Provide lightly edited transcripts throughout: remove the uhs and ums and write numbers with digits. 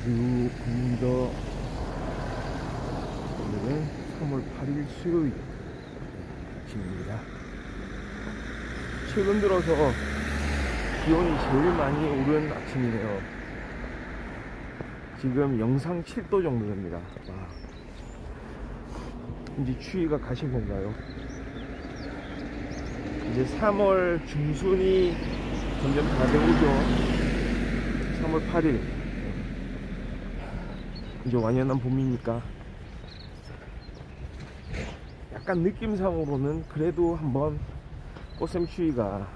안녕하세요. 오늘은 3월 8일 수요일 아침입니다. 최근 들어서 기온이 제일 많이 오른 아침이네요. 지금 영상 7도 정도 됩니다. 와, 이제 추위가 가신 건가요? 이제 3월 중순이 점점 다 되오죠. 3월 8일 이제 완연한 봄이니까 약간 느낌상으로는 그래도 한번 꽃샘추위가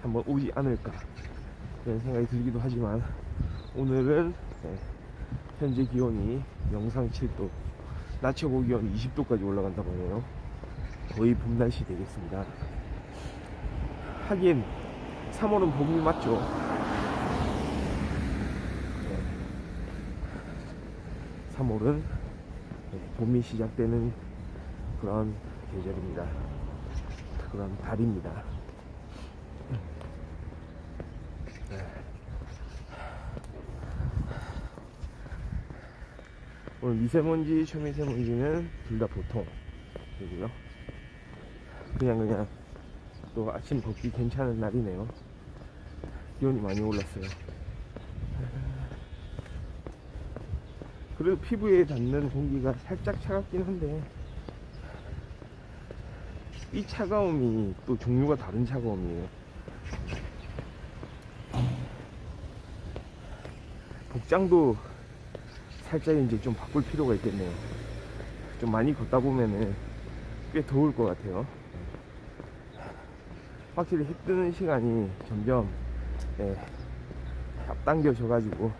한번 오지 않을까 그런 생각이 들기도 하지만, 오늘은 현재 기온이 영상 7도, 낮 최고 기온 20도까지 올라간다고 하네요. 거의 봄 날씨 되겠습니다. 하긴 3월은 봄이 맞죠. 3월은 봄이 시작되는 그런 계절입니다. 그런 달입니다. 오늘 미세먼지, 초미세먼지는 둘 다 보통이고요. 그냥 또 아침 걷기 괜찮은 날이네요. 기온이 많이 올랐어요. 그래도 피부에 닿는 공기가 살짝 차갑긴 한데, 이 차가움이 또 종류가 다른 차가움이에요. 복장도 살짝 이제 좀 바꿀 필요가 있겠네요. 좀 많이 걷다 보면은 꽤 더울 것 같아요. 확실히 해 뜨는 시간이 점점 앞당겨져 가지고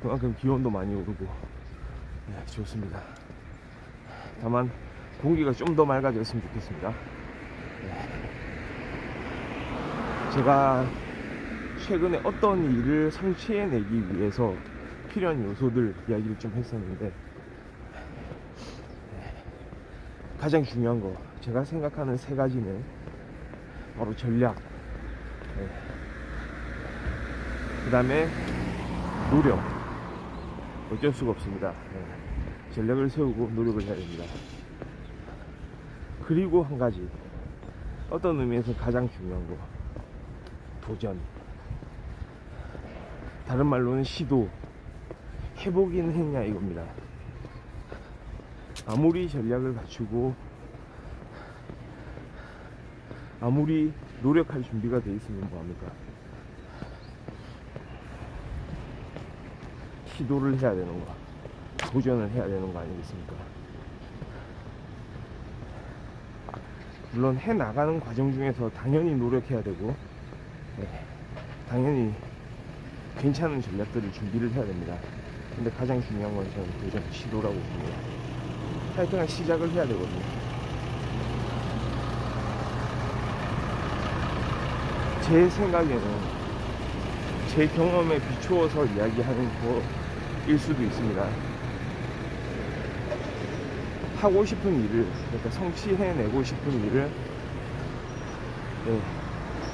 그만큼 기온도 많이 오르고 좋습니다. 다만 공기가 좀 더 맑아졌으면 좋겠습니다. 제가 최근에 어떤 일을 성취해내기 위해서 필요한 요소들 이야기를 좀 했었는데, 가장 중요한 거, 제가 생각하는 세 가지는 바로 전략, 그 다음에 노력. 어쩔 수가 없습니다. 전략을 세우고 노력을 해야 됩니다. 그리고 한 가지, 어떤 의미에서 가장 중요한 거, 도전. 다른 말로는 시도. 해보긴 했냐 이겁니다. 아무리 전략을 갖추고 아무리 노력할 준비가 돼 있으면 뭐합니까? 시도를 해야 되는 거, 도전을 해야 되는 거 아니겠습니까? 물론 해 나가는 과정 중에서 당연히 노력해야 되고, 당연히 괜찮은 전략들을 준비를 해야 됩니다. 근데 가장 중요한 건 저는 도전, 시도라고 봅니다. 하여튼 시작을 해야 되거든요. 제 생각에는 제 경험에 비추어서 이야기하는 거일 수도 있습니다. 하고 싶은 일을, 그러니까 성취해내고 싶은 일을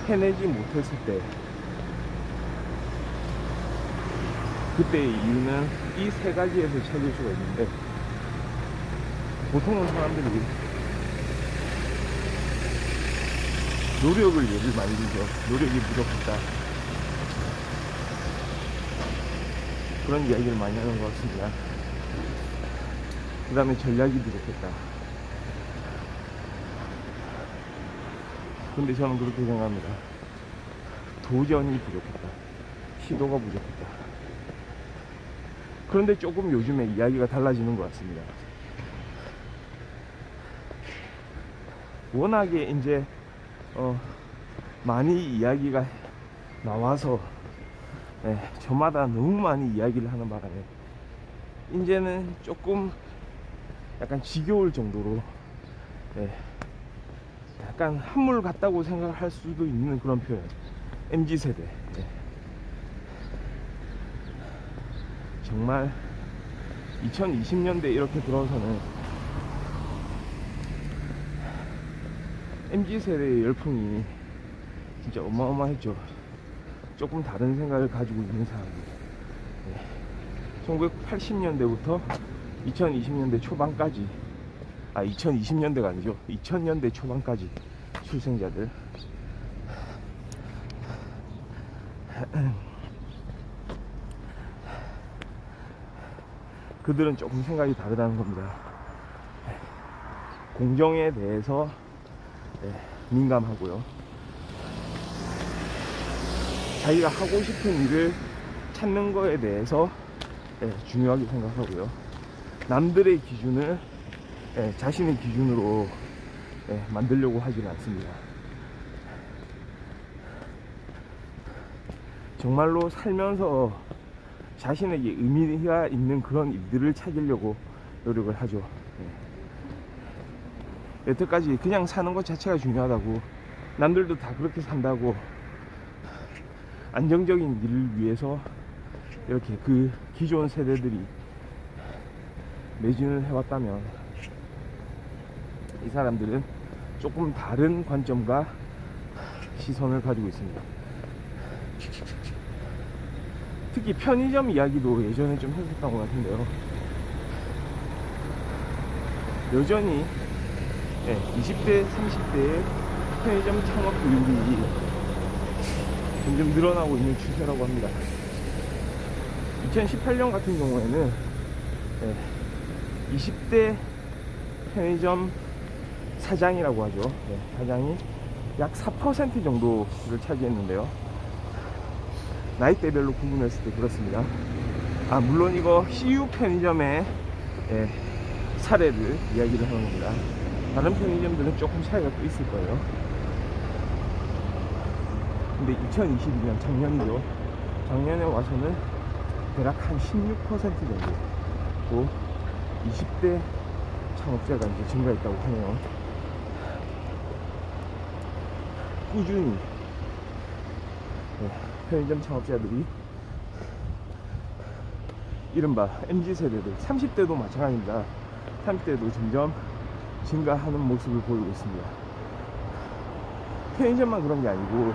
해내지 못했을 때, 그때의 이유는 이 세 가지에서 찾을 수가 있는데, 보통은 사람들이 노력을 예를 많이 들죠. 노력이 부족하다, 그런 이야기를 많이 하는 것 같습니다. 그 다음에 전략이 부족했다. 근데 저는 그렇게 생각합니다. 도전이 부족했다. 시도가 부족했다. 그런데 조금 요즘에 이야기가 달라지는 것 같습니다. 워낙에 이제 많이 이야기가 나와서 저마다 너무 많이 이야기를 하는 바람에 이제는 조금 약간 지겨울 정도로 약간 한물 같다고 생각할 수도 있는 그런 표현, MZ세대. 정말 2020년대 이렇게 들어서는 MZ세대의 열풍이 진짜 어마어마했죠. 조금 다른 생각을 가지고 있는 사람들. 1980년대부터 2020년대 초반까지, 2020년대가 아니죠, 2000년대 초반까지 출생자들, 그들은 조금 생각이 다르다는 겁니다. 공정에 대해서 민감하고요, 자기가 하고 싶은 일을 찾는 거에 대해서 중요하게 생각하고요, 남들의 기준을 자신의 기준으로 만들려고 하지는 않습니다. 정말로 살면서 자신에게 의미가 있는 그런 일들을 찾으려고 노력을 하죠. 여태까지 그냥 사는 것 자체가 중요하다고, 남들도 다 그렇게 산다고, 안정적인 일을 위해서 이렇게 그 기존 세대들이 매진을 해왔다면, 이 사람들은 조금 다른 관점과 시선을 가지고 있습니다. 특히 편의점 이야기도 예전에 좀 했었던 것 같은데요, 여전히 20대, 30대의 편의점 창업 비율이 점점 늘어나고 있는 추세라고 합니다. 2018년 같은 경우에는 20대 편의점 사장이라고 하죠. 사장이 약 4% 정도를 차지했는데요. 나이대별로 구분했을 때 그렇습니다. 물론 이거 CU 편의점의 사례를 이야기를 하는 겁니다. 다른 편의점들은 조금 차이가 또 있을 거예요. 근데 2022년 작년이죠. 작년에 와서는 대략 한 16% 정도 또 20대 창업자가 이제 증가했다고 하네요. 꾸준히 편의점 창업자들이 이른바 MZ세대들, 30대도 마찬가지입니다. 30대도 점점 증가하는 모습을 보이고 있습니다. 편의점만 그런 게 아니고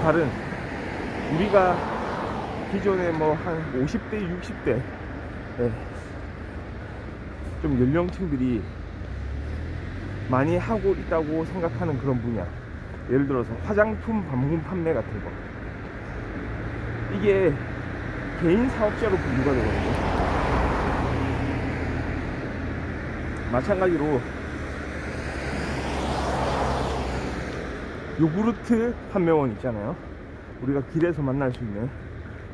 다른, 우리가 기존에 뭐 한 50대, 60대 좀 연령층들이 많이 하고 있다고 생각하는 그런 분야, 예를 들어서 화장품 방문 판매 같은 거, 이게 개인 사업자로 분류가 되거든요. 마찬가지로 요구르트 판매원 있잖아요. 우리가 길에서 만날 수 있는,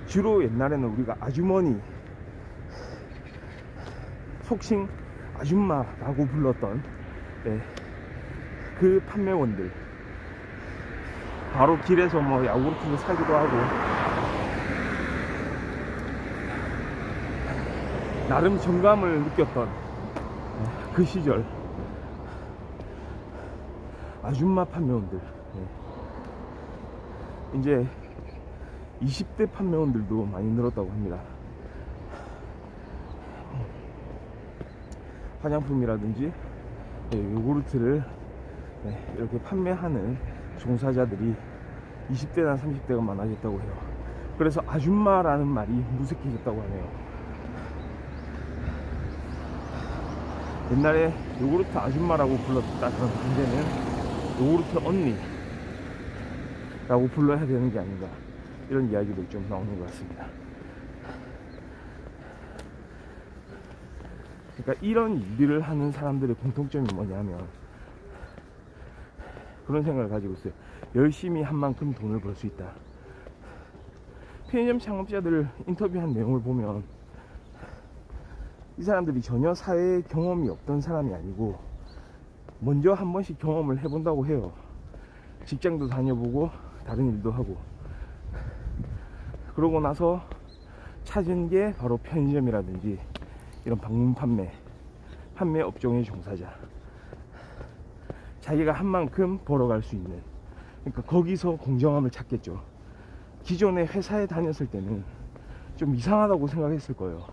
주로 옛날에는 우리가 아주머니, 속칭 아줌마라고 불렀던 그 판매원들, 바로 길에서 뭐 야구르트를 사기도 하고, 나름 정감을 느꼈던 그 시절 아줌마 판매원들, 이제 20대 판매원들도 많이 늘었다고 합니다. 화장품이라든지 요구르트를 이렇게 판매하는 종사자들이 20대나 30대가 많아졌다고 해요. 그래서 아줌마라는 말이 무색해졌다고 하네요. 옛날에 요구르트 아줌마라고 불렀다 그런 이제는 요구르트 언니라고 불러야 되는 게 아닌가, 이런 이야기도 좀 나오는 것 같습니다. 그러니까 이런 일들을 하는 사람들의 공통점이 뭐냐면 그런 생각을 가지고 있어요. 열심히 한 만큼 돈을 벌 수 있다. 편의점 창업자들 인터뷰한 내용을 보면 이 사람들이 전혀 사회 경험이 없던 사람이 아니고 먼저 한 번씩 경험을 해본다고 해요. 직장도 다녀보고 다른 일도 하고, 그러고 나서 찾은 게 바로 편의점이라든지 이런 방문 판매 업종의 종사자, 자기가 한 만큼 벌어갈 수 있는, 그러니까 거기서 공정함을 찾겠죠. 기존에 회사에 다녔을 때는 좀 이상하다고 생각했을 거예요.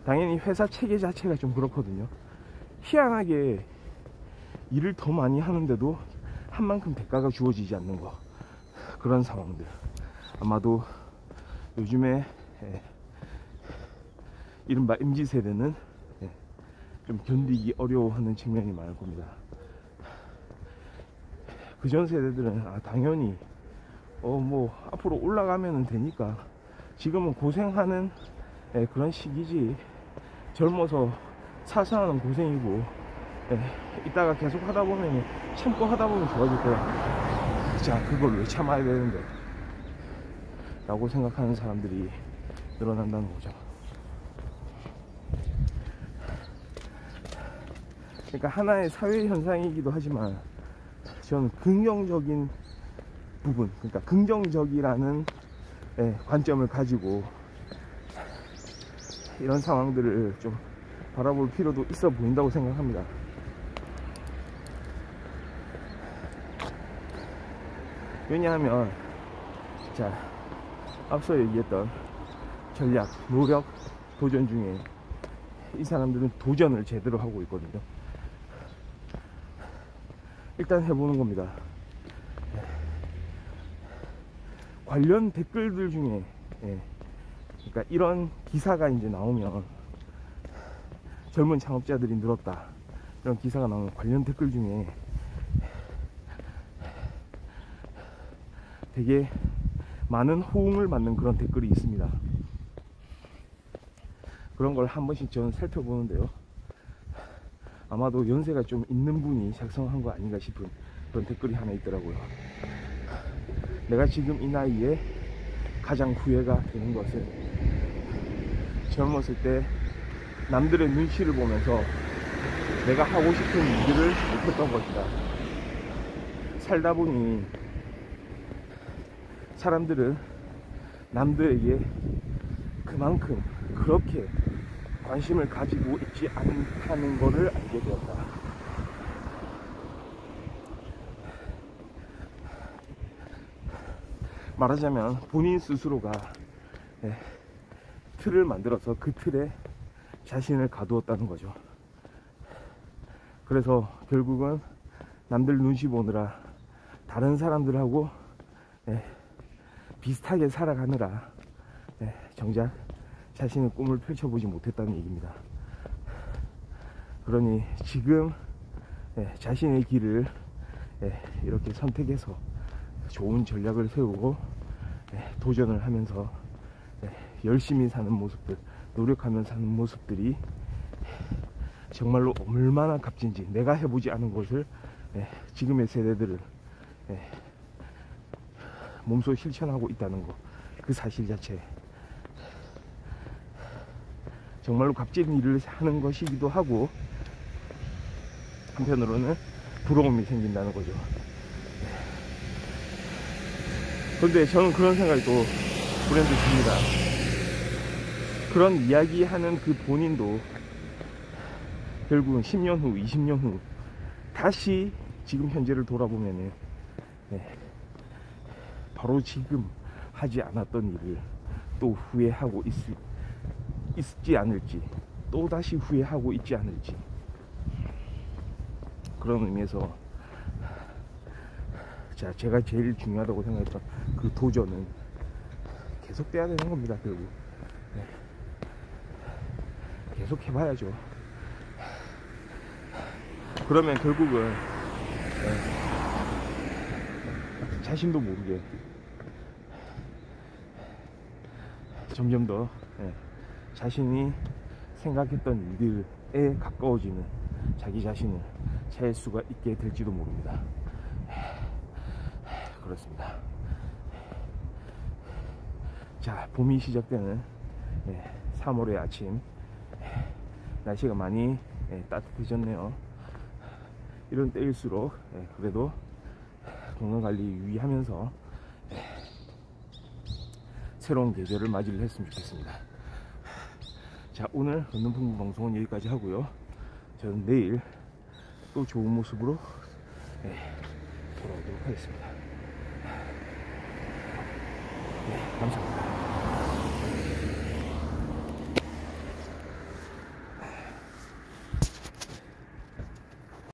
당연히 회사 체계 자체가 좀 그렇거든요. 희한하게 일을 더 많이 하는데도 한 만큼 대가가 주어지지 않는 거, 그런 상황들. 아마도 요즘에 이른바 MZ세대는 좀 견디기 어려워하는 측면이 많을 겁니다. 그전 세대들은 당연히 뭐 앞으로 올라가면 되니까 지금은 고생하는 그런 시기지, 젊어서 사사하는 고생이고, 이따가 계속 하다 보면, 참고 하다 보면 좋아질 거야. 자, 그걸 왜 참아야 되는데 라고 생각하는 사람들이 늘어난다는 거죠. 그러니까 하나의 사회 현상이기도 하지만, 저는 긍정적인 부분, 그러니까 긍정적이라는 관점을 가지고 이런 상황들을 좀 바라볼 필요도 있어 보인다고 생각합니다. 왜냐하면, 자, 앞서 얘기했던 전략, 노력, 도전 중에 이 사람들은 도전을 제대로 하고 있거든요. 일단 해보는 겁니다. 관련 댓글들 중에, 그러니까 이런 기사가 이제 나오면, 젊은 창업자들이 늘었다, 이런 기사가 나오면 관련 댓글 중에 되게 많은 호응을 받는 그런 댓글이 있습니다. 그런 걸 한 번씩 저는 살펴보는데요, 아마도 연세가 좀 있는 분이 작성한 거 아닌가 싶은 그런 댓글이 하나 있더라고요. 내가 지금 이 나이에 가장 후회가 되는 것은, 젊었을 때 남들의 눈치를 보면서 내가 하고 싶은 일들을 못했던 것이다. 살다 보니 사람들은 남들에게 그만큼 그렇게 관심을 가지고 있지 않다는 것을 알게 되었다. 말하자면 본인 스스로가 틀을 만들어서 그 틀에 자신을 가두었다는 거죠. 그래서 결국은 남들 눈치 보느라, 다른 사람들하고 비슷하게 살아가느라 정작 자신의 꿈을 펼쳐보지 못했다는 얘기입니다. 그러니 지금 자신의 길을 이렇게 선택해서 좋은 전략을 세우고 도전을 하면서 열심히 사는 모습들, 노력하며 사는 모습들이 정말로 얼마나 값진지, 내가 해보지 않은 것을 지금의 세대들을 몸소 실천하고 있다는 것, 그 사실 자체 정말로 값진 일을 하는 것이기도 하고, 한편으로는 부러움이 생긴다는 거죠. 그런데 저는 그런 생각이 또 불현듯 듭니다. 그런 이야기하는 그 본인도 결국은 10년 후, 20년 후 다시 지금 현재를 돌아보면은 바로 지금 하지 않았던 일을 또 후회하고 있지 않을지, 또 다시 후회하고 있지 않을지, 그런 의미에서 자, 제가 제일 중요하다고 생각했던 그 도전은 계속돼야 되는 겁니다. 결국 계속 해봐야죠. 그러면 결국은 자신도 모르게 점점 더 자신이 생각했던 일들에 가까워지는 자기 자신을 찾을 수가 있게 될지도 모릅니다. 그렇습니다. 자, 봄이 시작되는 3월의 아침, 날씨가 많이 따뜻해졌네요. 이런 때일수록 그래도 건강관리 유의하면서 새로운 계절을 맞이를 했으면 좋겠습니다. 자, 오늘 걷는풍부 방송은 여기까지 하고요. 저는 내일 또 좋은 모습으로 돌아오도록 하겠습니다. 감사합니다.